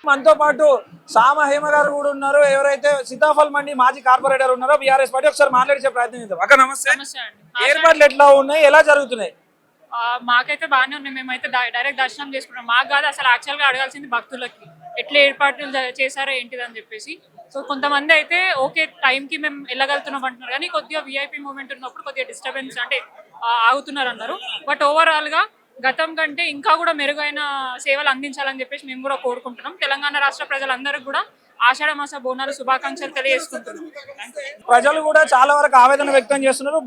మనతో పాటు సామ హేమ గారు కూడా ఉన్నారు. ఎవరైతే సీతాఫల్ మండి మాజీ కార్పొరేటర్ ఉన్నారో బీఆర్ఎస్ పార్టీ, ఒకసారి మాట్లాడించే ప్రయత్నం చేద్దాం. అక్క నమస్తే. నమస్తే అండి. ఏర్పాట్లు ఎట్లా ఉన్నాయి, ఎలా జరుగుతున్నాయి? మాకైతే బాగానే ఉన్నాయి. మేమైతే డైరెక్ట్ దర్శనం చేసుకున్నాం. మాకు కాదు, అసలు యాక్చువల్గా అడగాల్సింది భక్తులకి ఎట్లా ఏర్పాట్లు చేశారో ఏంటిదని చెప్పేసి. సో కొంతమంది అయితే ఓకే టైంకి మేము వెళ్ళగలుగుతున్నాం అంటున్నారు, కానీ కొద్దిగా విఐపి మూమెంట్ ఉన్నప్పుడు కొద్దిగా డిస్టర్బెన్స్ అంటే ఆగుతున్నారు అన్నారు. బట్ ఓవరాల్గా గతం కంటే ఇంకా కూడా మెరుగైన సేవలు అందించాలని చెప్పేసి మేము కూడా కోరుకుంటున్నాం. తెలంగాణ రాష్ట్ర ప్రజలందరికీ కూడా ఆషాఢ మాస బోనాలు శుభాకాంక్షలు తెలియజేసుకుంటున్నాం. ప్రజలు కూడా చాలా వరకు ఆవేదన వ్యక్తం చేస్తున్నారు.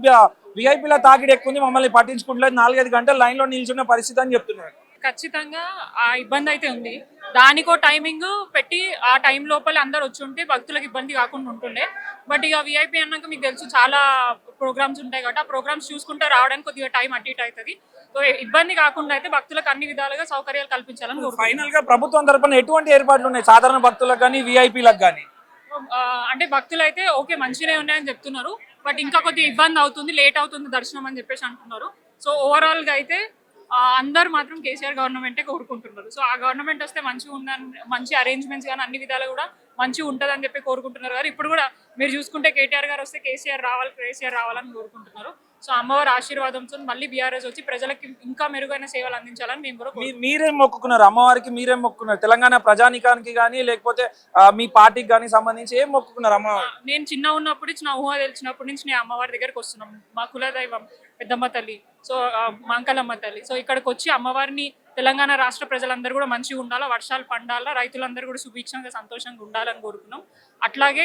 విఐపీల తాకిడి ఎక్కువ ఉంది, మమ్మల్ని పట్టించుకుంటలేదు, 4-5 గంటలు లైన్ లో నిల్చున్న పరిస్థితి అని చెప్తున్నారు. ఖచ్చితంగా ఆ ఇబ్బంది అయితే ఉంది. దానికో టైమింగ్ పెట్టి ఆ టైం లోపల అందరు వచ్చి ఉంటే భక్తులకు ఇబ్బంది కాకుండా ఉంటుండే. బట్ ఇక విఐపి అన్నాక మీకు తెలుసు చాలా ప్రోగ్రామ్స్ ఉంటాయి కాబట్టి ఆ ప్రోగ్రామ్స్ చూసుకుంటే రావడానికి కొద్దిగా టైం అటు ఇటు అవుతుంది. సో ఇబ్బంది కాకుండా అయితే భక్తులకు అన్ని విధాలుగా సౌకర్యాలు కల్పించాలని కోరుకుంటున్నాం. ఫైనల్ గా ప్రభుత్వం తరపున ఎటువంటి ఏర్పాట్లు ఉన్నాయి సాధారణ భక్తులకు కానీ విఐపీలకు కానీ? అంటే భక్తులు అయితే ఓకే మంచిగానే ఉన్నాయని చెప్తున్నారు. బట్ ఇంకా కొద్దిగా ఇబ్బంది అవుతుంది, లేట్ అవుతుంది దర్శనం అని చెప్పేసి అంటున్నారు. సో ఓవరాల్ గా అయితే అందరు మాత్రం కేసీఆర్ గవర్నమెంటే కోరుకుంటున్నారు. సో ఆ గవర్నమెంట్ వస్తే మంచిగా ఉందని, మంచి అరేంజ్మెంట్స్ కానీ అన్ని విధాలు కూడా మంచిగా ఉంటుందని చెప్పి కోరుకుంటున్నారు. కానీ ఇప్పుడు కూడా మీరు చూసుకుంటే కేటీఆర్ గారు వస్తే కేసీఆర్ రావాలని కోరుకుంటున్నారు. సో అమ్మవారి ఆశీర్వాదంతో మళ్ళీ బీఆర్ఎస్ వచ్చి ప్రజలకి ఇంకా మెరుగైన సేవలు అందించాలని మేము కూడా మీరేం మొక్కుకున్నారు? అమ్మవారికి మీరేం మొక్కుకున్నారు? తెలంగాణ ప్రజానికానికి కానీ లేకపోతే మీ పార్టీకి కానీ సంబంధించి ఏం మొక్కుకున్నారు అమ్మవారు? నేను చిన్న ఉన్నప్పుడు నా ఊహ తెలిసినప్పటి నుంచి నేను అమ్మవారి దగ్గరకు వస్తున్నాం. మా కులదైవం పెద్దమ్మ తల్లి, సో మంకలమ్మ తల్లి. సో ఇక్కడికి వచ్చి అమ్మవారిని తెలంగాణ రాష్ట్ర ప్రజలందరూ కూడా మంచిగా ఉండాలా, వర్షాలు పండాలా, రైతులందరూ కూడా సుభిక్షంగా సంతోషంగా ఉండాలని కోరుకున్నాం. అట్లాగే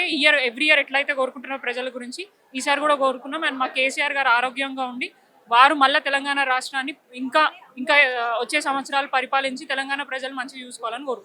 ఎవ్రీ ఇయర్ ఎట్లయితే కోరుకుంటున్న ప్రజల గురించి ఈసారి కూడా కోరుకున్నాం. అండ్ మా కేసీఆర్ గారు ఆరోగ్యంగా ఉండి వారు మళ్ళీ తెలంగాణ రాష్ట్రాన్ని ఇంకా ఇంకా వచ్చే సంవత్సరాలు పరిపాలించి తెలంగాణ ప్రజలు మంచిగా చూసుకోవాలని కోరుకుంటున్నాం.